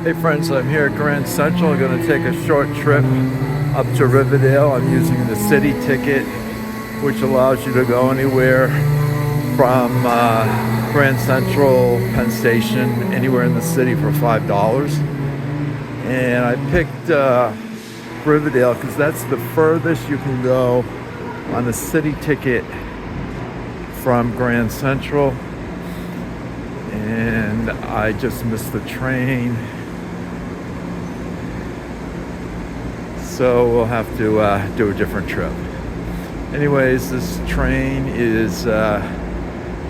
Hey friends, I'm here at Grand Central. I'm going to take a short trip up to Riverdale. I'm using the city ticket, which allows you to go anywhere from Grand Central, Penn Station, anywhere in the city for $5. And I picked Riverdale because that's the furthest you can go on the city ticket from Grand Central. And I just missed the train. So we'll have to do a different trip. Anyways, this train is,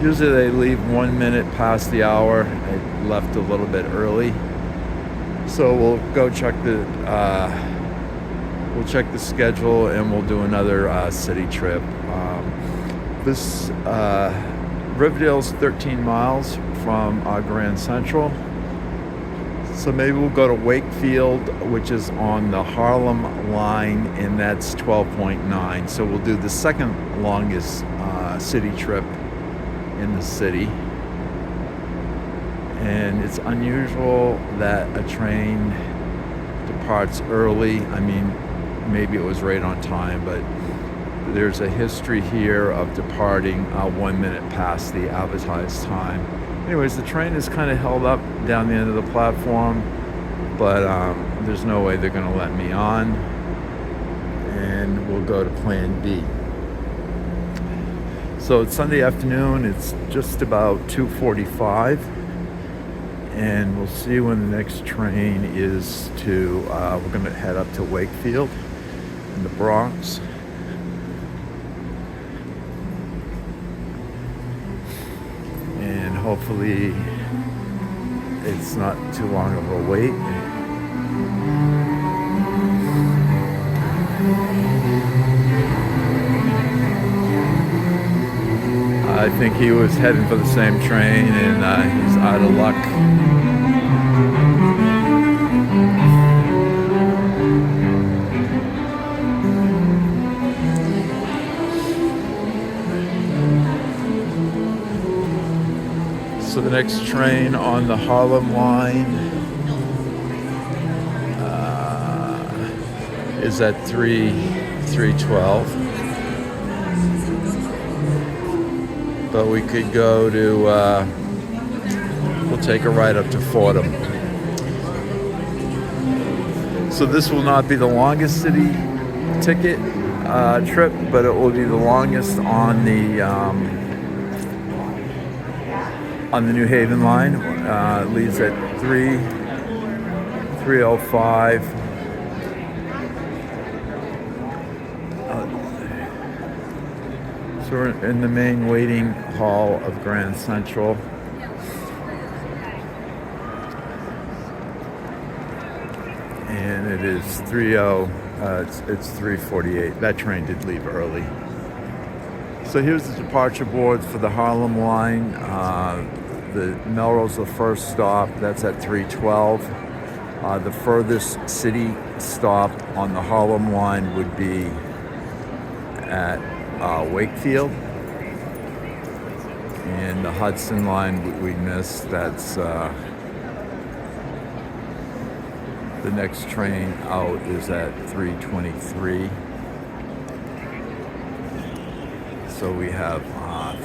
usually they leave 1 minute past the hour. I left a little bit early. So we'll go check the schedule and we'll do another city trip. This Riverdale's 13 miles from Grand Central. So maybe we'll go to Wakefield, which is on the Harlem line, and that's 12.9. So we'll do the second longest city trip in the city. And it's unusual that a train departs early. I mean, maybe it was right on time, but there's a history here of departing 1 minute past the advertised time. Anyways, the train is kind of held up down the end of the platform, but there's no way they're going to let me on, and we'll go to Plan B. So it's Sunday afternoon. It's just about 2:45, and we'll see when the next train is to, we're going to head up to Wakefield in the Bronx. And hopefully it's not too long of a wait. I think he was heading for the same train, and he's out of luck. So the next train on the Harlem line is at 3:12. But we could go to, we'll take a ride up to Fordham. So this will not be the longest city ticket trip, but it will be the longest on the New Haven line. It leaves at 3:05. So we're in the main waiting hall of Grand Central. And it is it's 3:48. That train did leave early. So here's the departure board for the Harlem line. The Melrose, the first stop, that's at 3:12. The furthest city stop on the Harlem line would be at Wakefield. And the Hudson line we missed, that's the next train out is at 3:23. So we have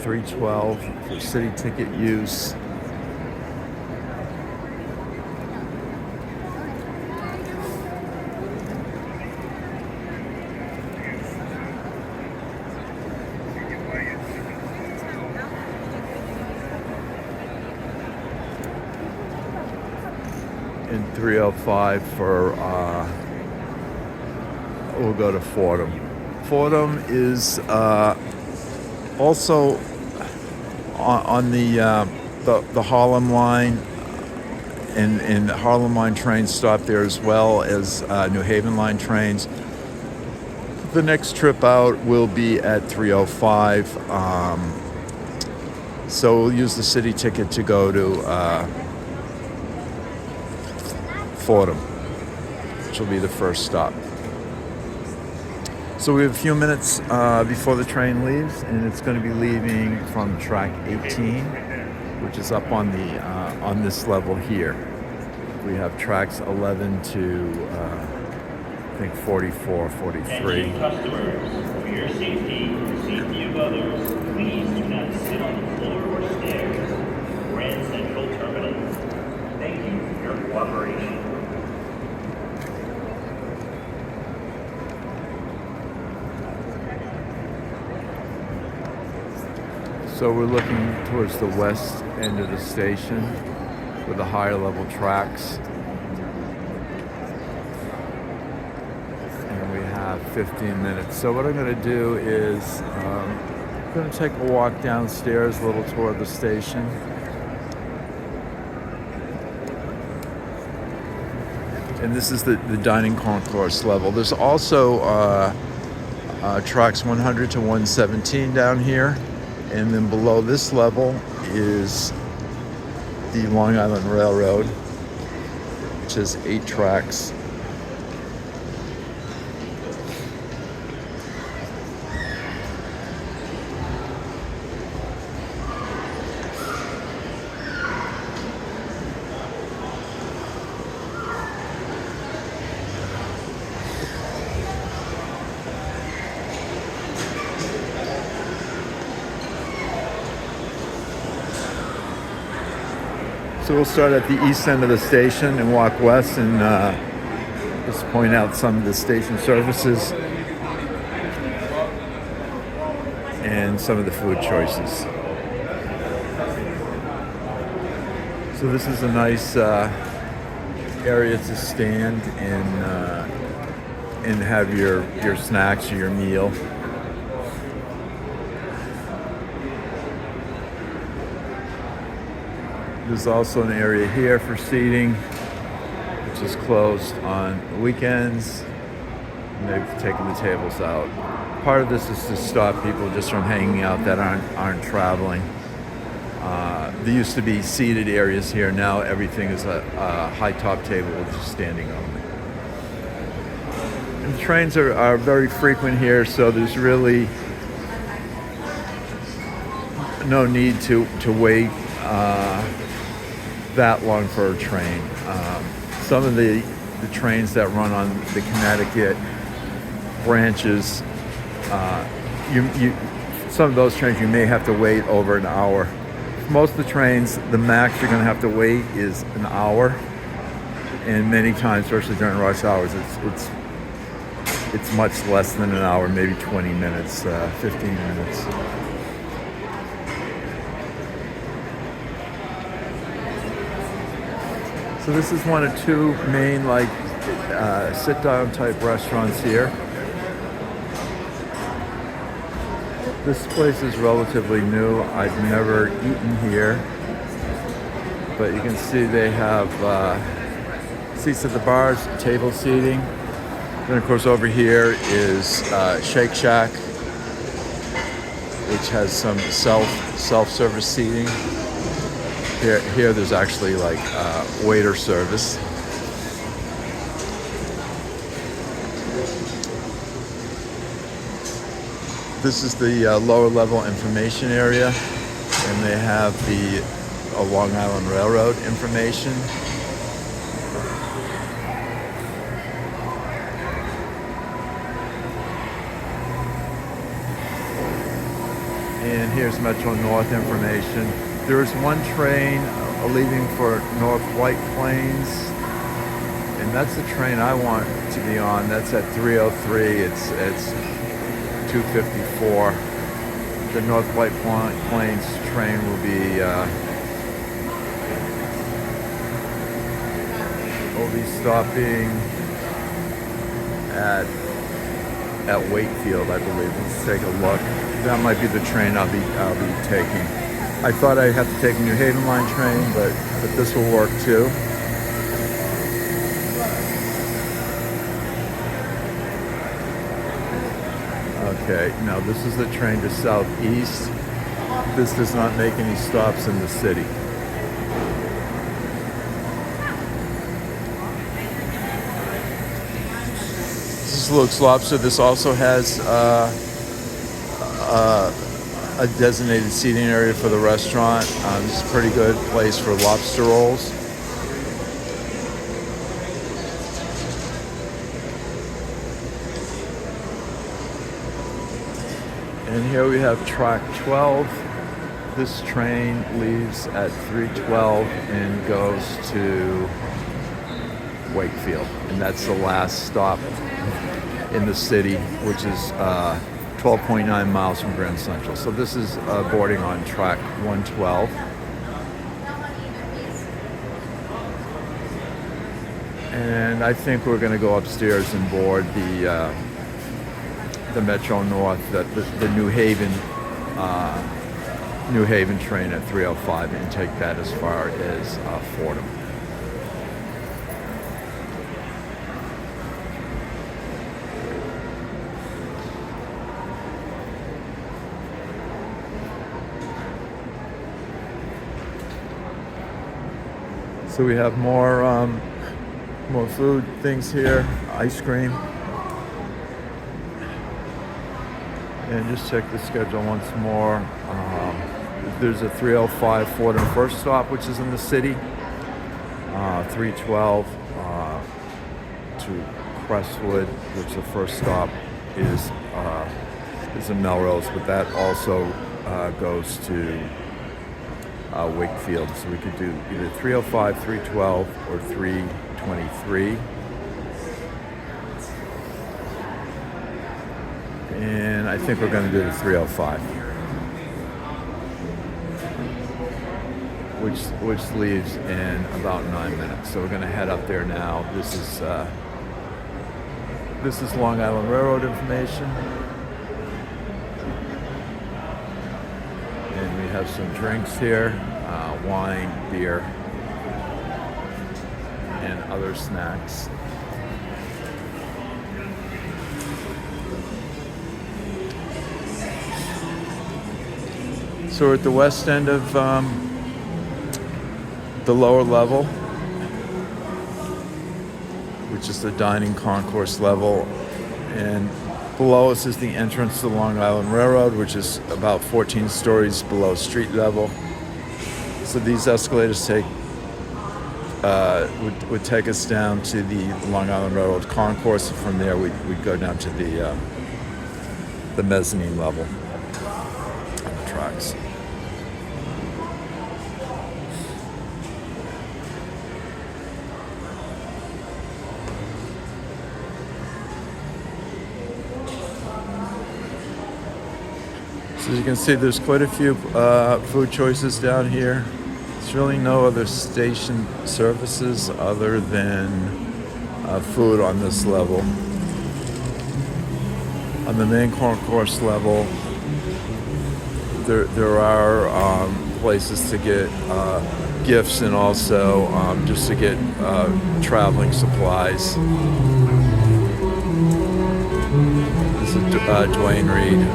3:12 for city ticket use. And 3:05 for, we'll go to Fordham. Fordham is also on the Harlem line, and the Harlem line trains stop there as well as New Haven line trains. The next trip out will be at 3:05. So we'll use the city ticket to go to Fordham, which will be the first stop. So we have a few minutes before the train leaves, and it's going to be leaving from track 18, which is up on the on this level here. We have tracks 11 to I think 44, 43. Attention customers, for your safety and the safety of others, please do not sit on the floor or stairs. Grand Central Terminal. Thank you for your cooperation. So we're looking towards the west end of the station with the higher level tracks. And we have 15 minutes. So what I'm going to do is I'm going to take a walk downstairs a little toward the station. And this is the dining concourse level. There's also tracks 100 to 117 down here. And then below this level is the Long Island Railroad, which has 8 tracks. So we'll start at the east end of the station and walk west and just point out some of the station services and some of the food choices. So this is a nice area to stand and have your snacks or your meal. There's also an area here for seating, which is closed on weekends, and they've taken the tables out. Part of this is to stop people just from hanging out that aren't traveling. There used to be seated areas here. Now everything is a high top table with just standing only. And the trains are very frequent here, so there's really no need to wait that long for a train. Some of the trains that run on the Connecticut branches, some of those trains you may have to wait over an hour. Most of the trains, the max you're going to have to wait is an hour, and many times, especially during rush hours, it's much less than an hour, maybe 20 minutes, 15 minutes. So this is one of 2 main sit-down type restaurants here. This place is relatively new. I've never eaten here, but you can see they have seats at the bars, table seating. Then of course over here is Shake Shack, which has some self-service seating. Here there's actually waiter service. This is the lower level information area, and they have the Long Island Railroad information. And here's MetroNorth information. There is one train leaving for North White Plains, and that's the train I want to be on. That's at 3:03. It's 2:54. The North White Plains train will be stopping at Wakefield, I believe. Let's take a look. That might be the train I'll be taking. I thought I'd have to take a New Haven line train, but this will work too. Okay, now this is the train to Southeast. This does not make any stops in the city. This is Luke's Lobster. This also has a designated seating area for the restaurant. This is a pretty good place for lobster rolls. And here we have track 12. This train leaves at 3:12 and goes to Wakefield. And that's the last stop in the city, which is 12.9 miles from Grand Central. So this is boarding on track 112. And I think we're going to go upstairs and board the MetroNorth, the New Haven train at 3:05, and take that as far as Fordham. So we have more food things here, ice cream. And just check the schedule once more. There's a 3:05 Fordham first stop, which is in the city. 3:12 to Crestwood, which the first stop is in Melrose, but that also goes to Wakefield. So we could do either 3:05, 3:12, or 3:23. And I think we're going to do the 3:05, which leaves in about 9 minutes. So we're going to head up there now. This is Long Island Railroad information, and we have some drinks here, wine, beer, and other snacks. So we're at the west end of the lower level, which is the dining concourse level, and below us is the entrance to Long Island Railroad, which is about 14 stories below street level. So these escalators would take us down to the Long Island Railroad concourse, and from there we'd go down to the mezzanine level on the tracks. So as you can see, there's quite a few food choices down here. There's really no other station services other than food on this level. On the main concourse level, there are places to get gifts, and also just to get traveling supplies. This is Dwayne Reed.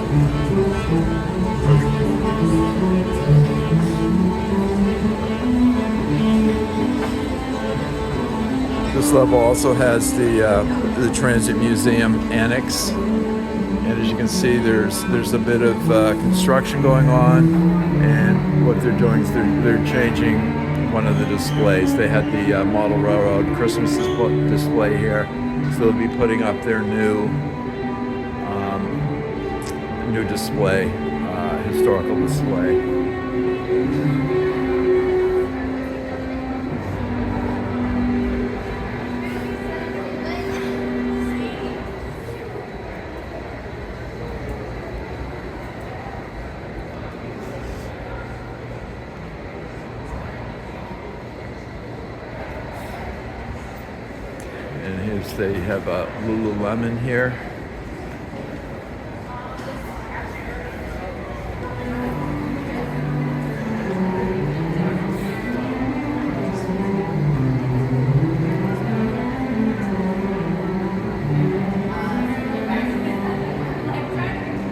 This level also has the Transit Museum Annex, and as you can see, there's a bit of construction going on, and what they're doing is they're changing one of the displays. They had the Model Railroad Christmas display here, so they'll be putting up their new display, historical display. And here's, they have a Lululemon here.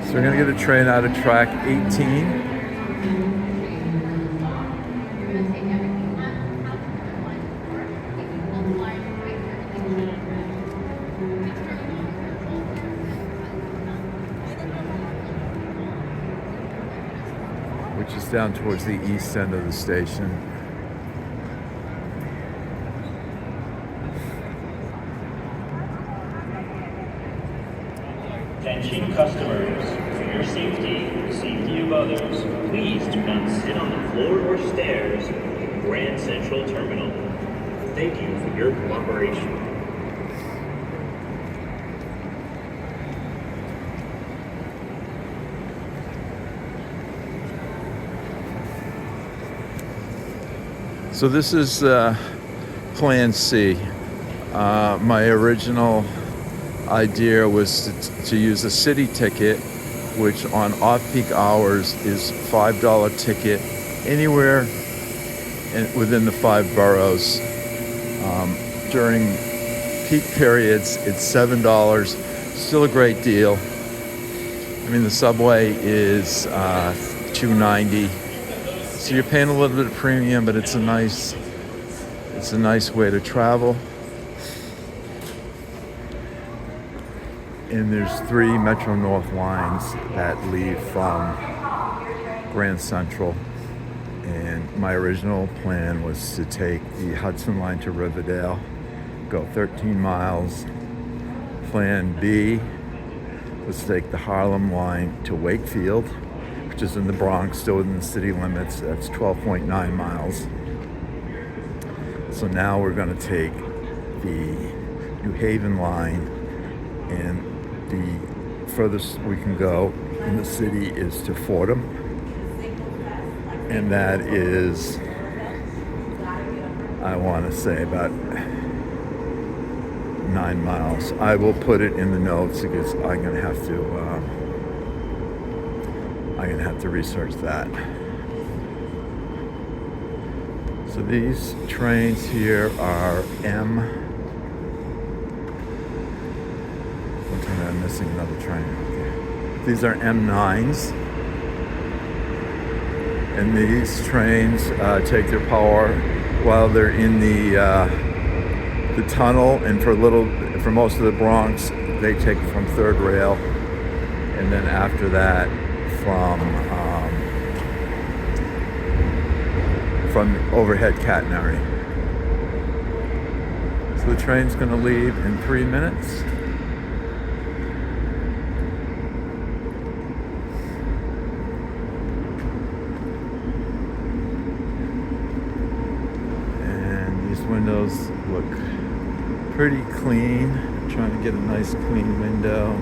So we're going to get a train out of track 18. Which is down towards the east end of the station. Attention customers, for your safety and the safety of others, please do not sit on the floor or stairs in Grand Central Terminal. Thank you for your cooperation. So this is Plan C. My original idea was to use a city ticket, which on off-peak hours is $5 ticket anywhere within the 5 boroughs. During peak periods, it's $7. Still a great deal. I mean, the subway is $2.90. So you're paying a little bit of premium, but it's a nice way to travel. And there's 3 MetroNorth lines that leave from Grand Central. And my original plan was to take the Hudson line to Riverdale, go 13 miles. Plan B was to take the Harlem line to Wakefield, which is in the Bronx, still within the city limits. That's 12.9 miles. So now we're going to take the New Haven line, and the furthest we can go in the city is to Fordham, and that is, I want to say, about 9 miles. I will put it in the notes because I'm going to have to research that. So these trains here are I'm missing another train. Okay. These are M9s, and these trains take their power while they're in the tunnel, and for most of the Bronx, they take from Third Rail, and then after that from overhead catenary. So the train's going to leave in 3 minutes. Windows look pretty clean. I'm trying to get a nice clean window.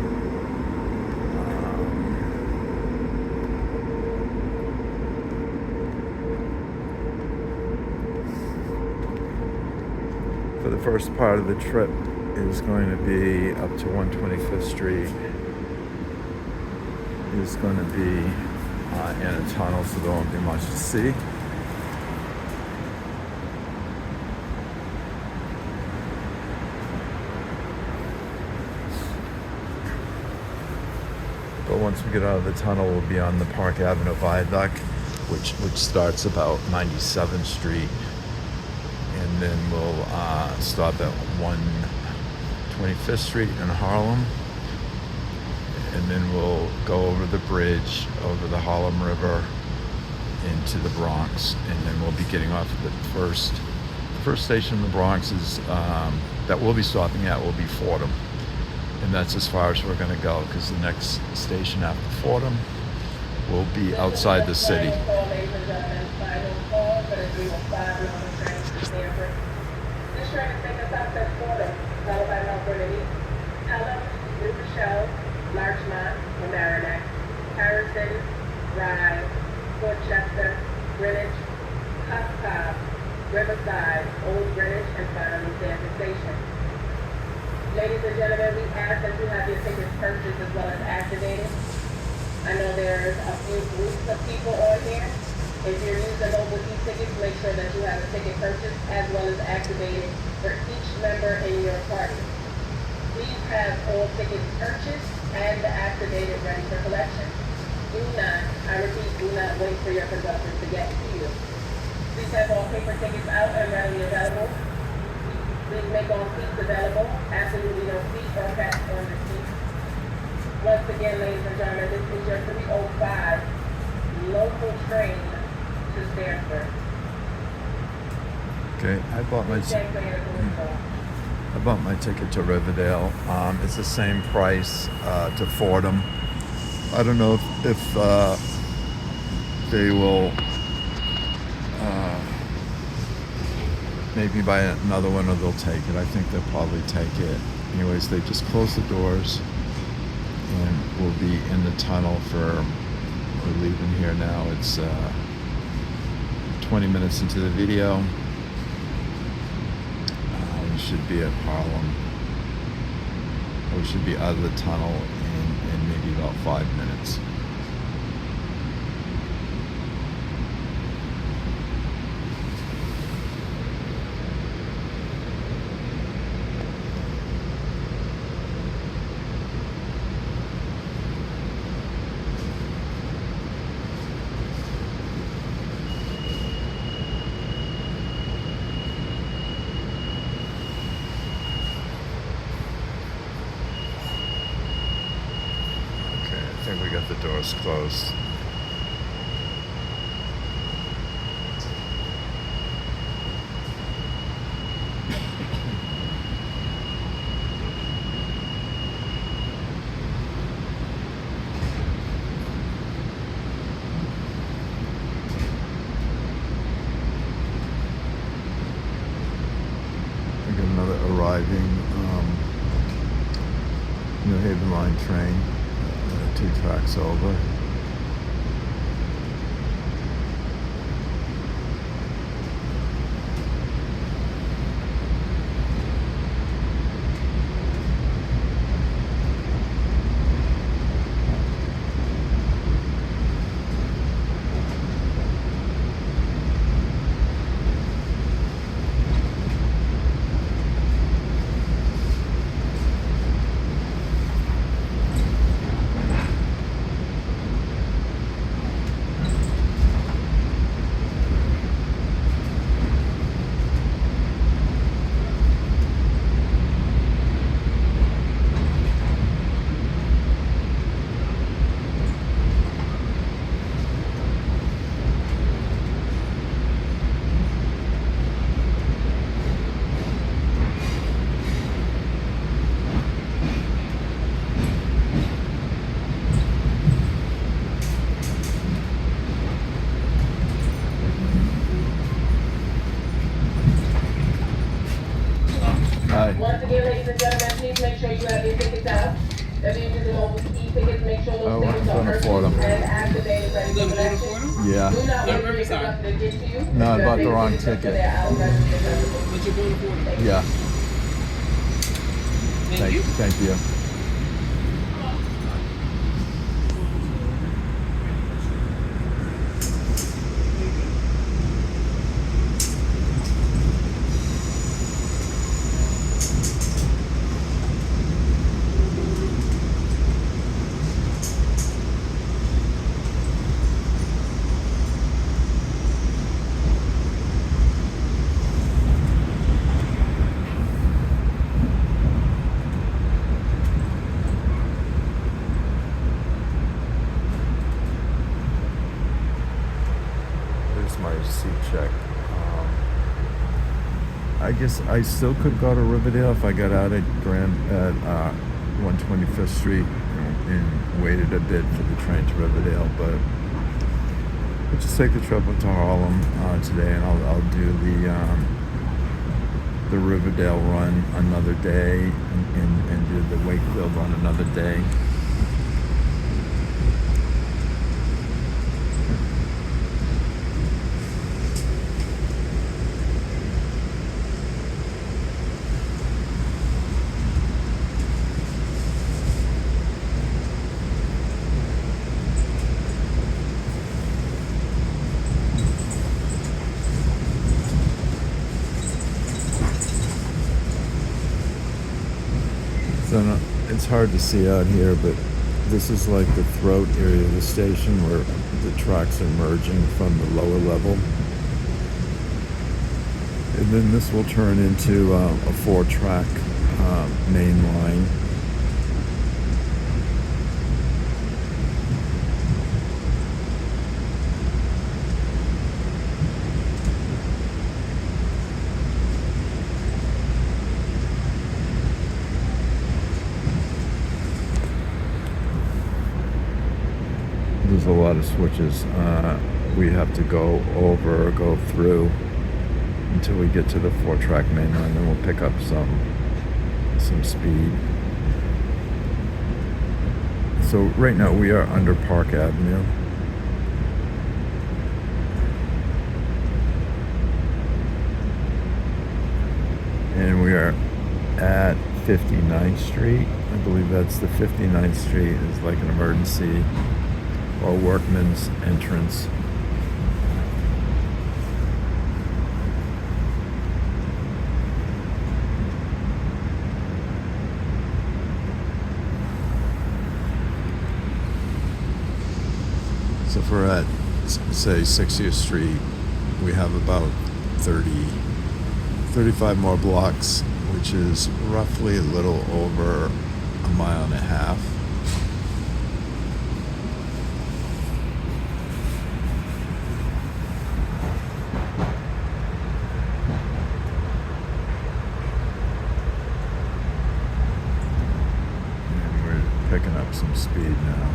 For the first part of the trip is going to be up to 125th Street. It's going to be in a tunnel, so there won't be much to see. But once we get out of the tunnel, we'll be on the Park Avenue viaduct, which starts about 97th Street, and then we'll stop at 125th Street in Harlem, and then we'll go over the bridge over the Harlem River into the Bronx, and then we'll be getting off at the first station in the Bronx is that we'll be stopping at will be Fordham. And that's as far as we're going to go, because the next station after Fordham will be outside the city. This train is taking us out to Fordham, followed by Harlem, Larchmont, Mamaroneck, Harrison, Rye, Dorchester, Greenwich, Park Ave, Riverside, Old Greenwich, and finally Stanton Station. Ladies and gentlemen, we ask that you have your tickets purchased as well as activated. I know there's a few groups of people on here. If you're using mobile e-tickets, make sure that you have a ticket purchased as well as activated for each member in your party. Please have all tickets purchased and activated ready for collection. Do not, I repeat, do not wait for your conductor to get to you. Please have all paper tickets out and readily available. Please make all seats available. Absolutely no seat or caps on the seat. Once again, ladies and gentlemen, this is your 305 local train to Stanford. Okay, I bought my ticket to Riverdale. It's the same price to Fordham. I don't know if they will maybe buy another one or they'll take it. I think they'll probably take it. Anyways, they just closed the doors and we'll be in the tunnel we're leaving here now. It's 20 minutes into the video. We should be at Harlem. We should be out of the tunnel in maybe about 5 minutes. I think we got the doors closed. We got another arriving New Haven Line train. 2 tracks over. Once again, ladies and gentlemen, please make sure you have your tickets out. If you're using mobile e-tickets, make sure those tickets are Fordham. and activated, ready for collection. Yeah. Do not wait for your conductor to get to you. No, I bought the wrong ticket. But you're going to Fordham? Yeah. Thank you. Thank you. My seat check. I guess I still could go to Riverdale if I got out at 125th Street and waited a bit for the train to Riverdale, but we'll just take the trip up to Harlem today, and I'll do the Riverdale run another day and do the Wakefield run another day. So it's hard to see out here, but this is like the throat area of the station where the tracks are merging from the lower level. And then this will turn into a 4-track main line. a lot of switches. We have to go over or go through until we get to the 4-track main line, then we'll pick up some speed. So right now we are under Park Avenue. And we are at 59th Street. I believe that's the 59th Street is like an emergency or workman's entrance. So if we're at, say, 60th Street, we have about 35 more blocks, which is roughly a little over a mile and a half. And we're picking up some speed now.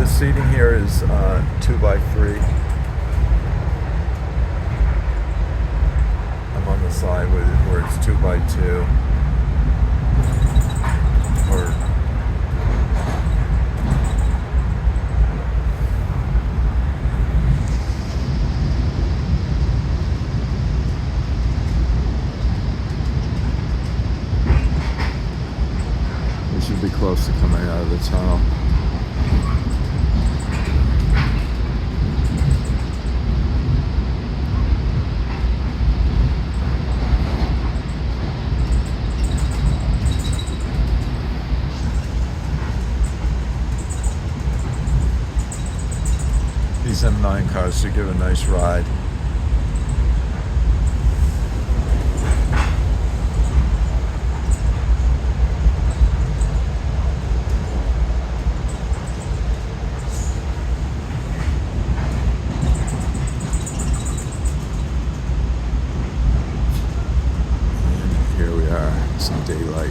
Seating here is 2x3. I'm on the side where it's 2x2. We should be close to coming out of the tunnel. These M9 cars do give a nice ride. And here we are, some daylight.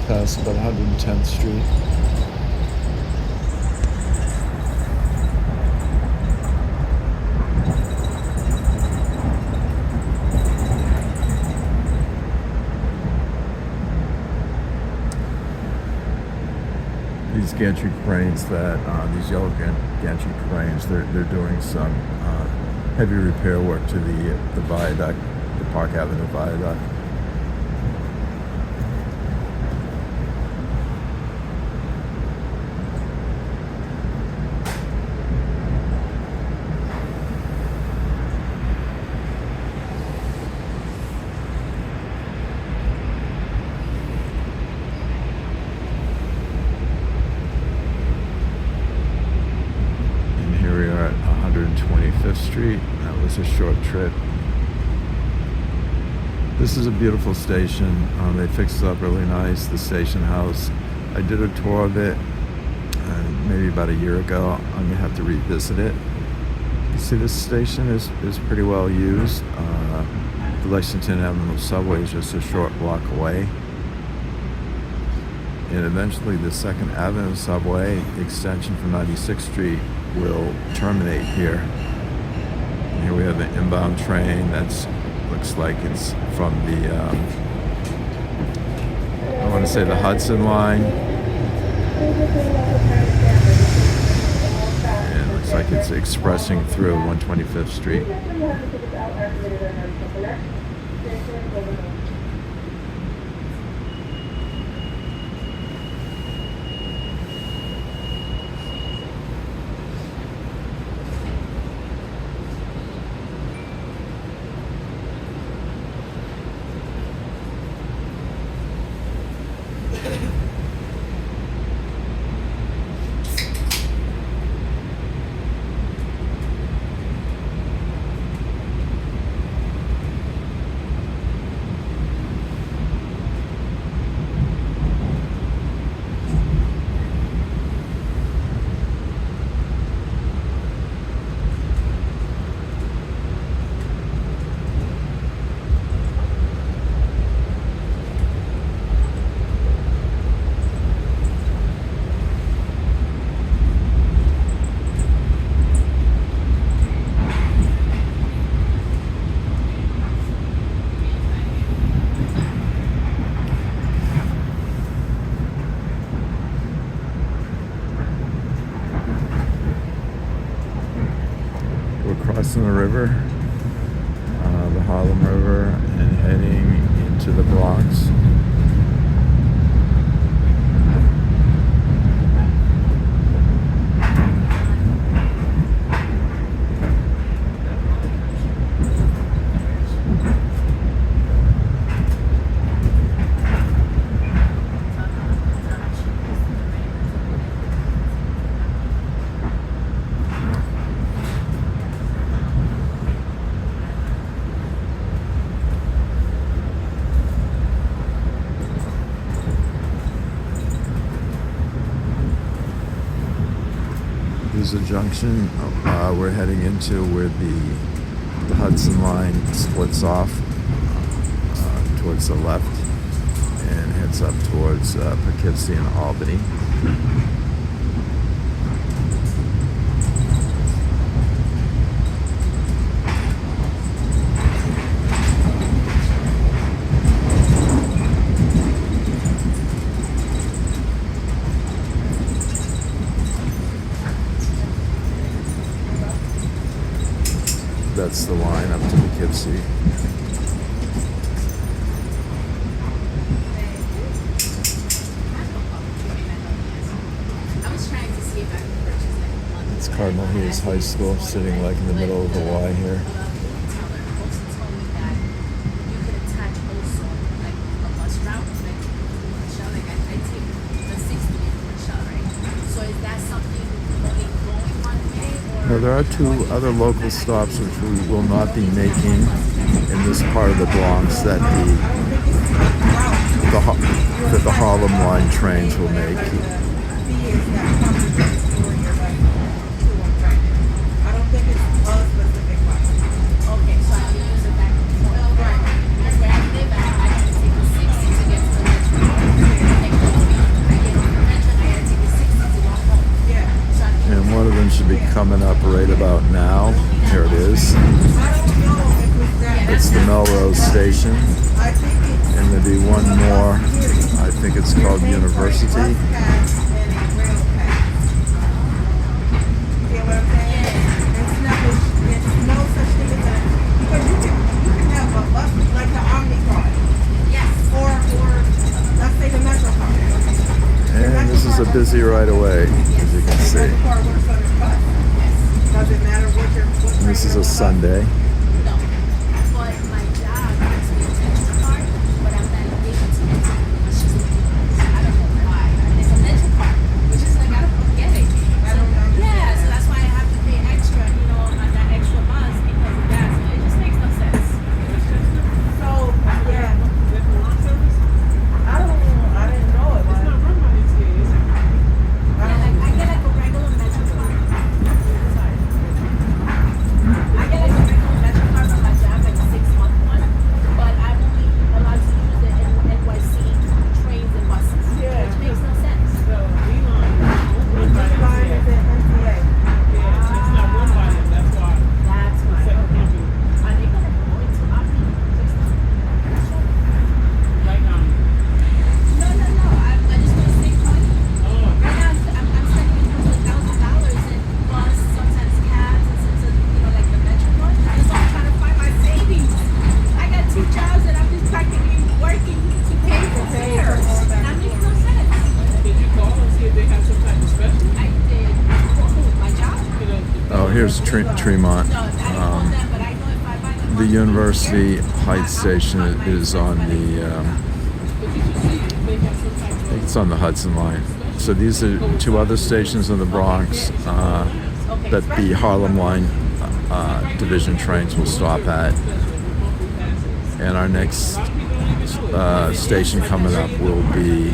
Past about 110th Street. These gantry cranes these yellow gantry cranes, they're doing some heavy repair work to the viaduct, the Park Avenue viaduct. Street. That was a short trip. This is a beautiful station. They fixed it up really nice, the station house. I did a tour of it maybe about a year ago. I'm gonna have to revisit it. You see, this station is pretty well used. The Lexington Avenue subway is just a short walk away. And eventually the 2nd Avenue subway extension from 96th Street will terminate here. And here we have an inbound train that's looks like it's from the I want to say the Hudson line. And it looks like it's expressing through 125th Street. Crossing the river, the Harlem River, and heading into the Bronx. There's a junction we're heading into where the Hudson line splits off towards the left and heads up towards Poughkeepsie and Albany. That's the line up to Poughkeepsie. It's Cardinal Hayes High School, sitting like in the middle of the Y here. Now, there are two other local stops which we will not be making in this part of the Bronx that the Harlem line trains will make. One of them should be coming up right about now. Here it is. It's the Melrose station. And there'll be one more. I think it's called University. And this is a busy right away, as you can see. And this is a Sunday. Oh, here's Tremont. The University Heights station is on the, I think it's on the Hudson line. So these are two other stations in the Bronx that the Harlem line division trains will stop at. And our next station coming up will be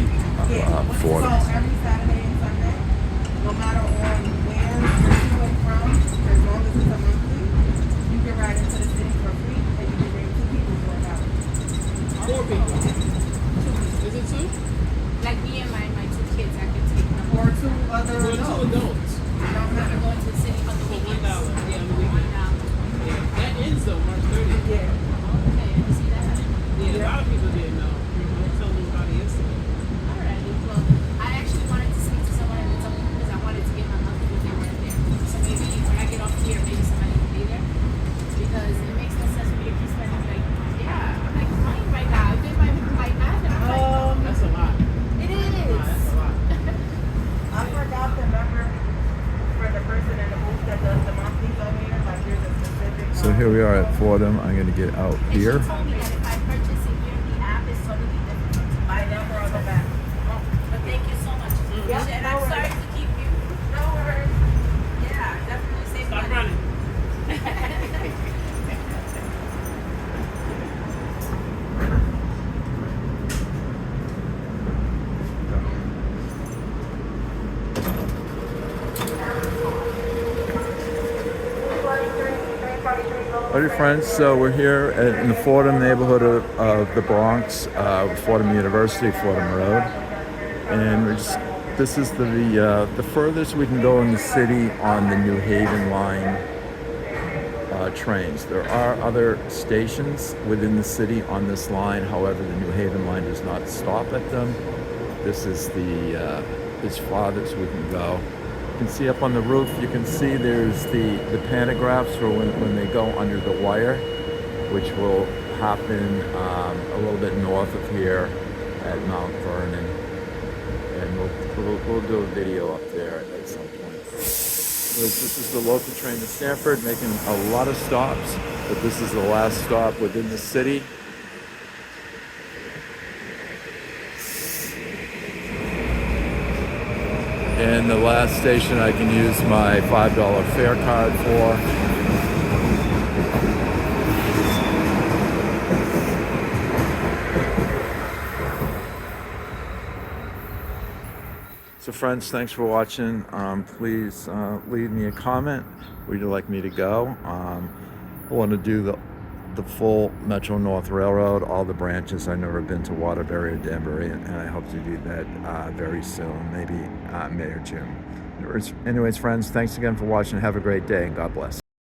Fordham. Every Saturday and Sunday, no matter on where you're to and from, as long as it's a monthly, you can ride into the city for free and you can bring 2 people for $1. 4 people. Is it 2? Like me and my 2 kids, I could take them. Or 2 other Or 2 adults. adults. Don't have to go into the city on the For $1. weekends. Yeah, on the weekend. $1. Yeah. That ends though, March 30th. Yeah. Okay, you see that? Yeah, a lot of people didn't know. Don't tell nobody yesterday. Alrighty. Well, I actually wanted to speak to someone and tell them because I wanted to get my monthly if they weren't there. So maybe when I get off here, maybe somebody can be there. Because it makes no sense for me to keep spending like money right now. I did my math and I'm like, That's a lot. it is. That's a lot. I forgot the number for the person in the booth that does the monthlies over here. Like there's a specific. So here we are at Fordham. I'm going to get out And here. she told me that if I purchase it here, the app is totally different. My number on the back. But thank you so much. Yeah, And no I'm worries. sorry to keep you. No worries. Yeah, definitely save Stop money. running. Howdy friends, so we're here in the Fordham neighborhood of the Bronx, Fordham University, Fordham Road. And this is the furthest we can go in the city on the New Haven line trains. There are other stations within the city on this line, however the New Haven line does not stop at them. This is as farthest we can go. You can see up on the roof, you can see there's the pantographs for when they go under the wire, which will happen a little bit north of here at Mount Vernon. And we'll do a video up there at some point. This is the local train to Stamford, making a lot of stops, but this is the last stop within the city. And the last station I can use my $5 fare card for. So friends, thanks for watching. Please leave me a comment where you'd like me to go. I want to do the full MetroNorth Railroad, all the branches. I've never been to Waterbury or Danbury, and I hope to do that very soon, maybe May or June. Anyways, friends, thanks again for watching. Have a great day, and God bless.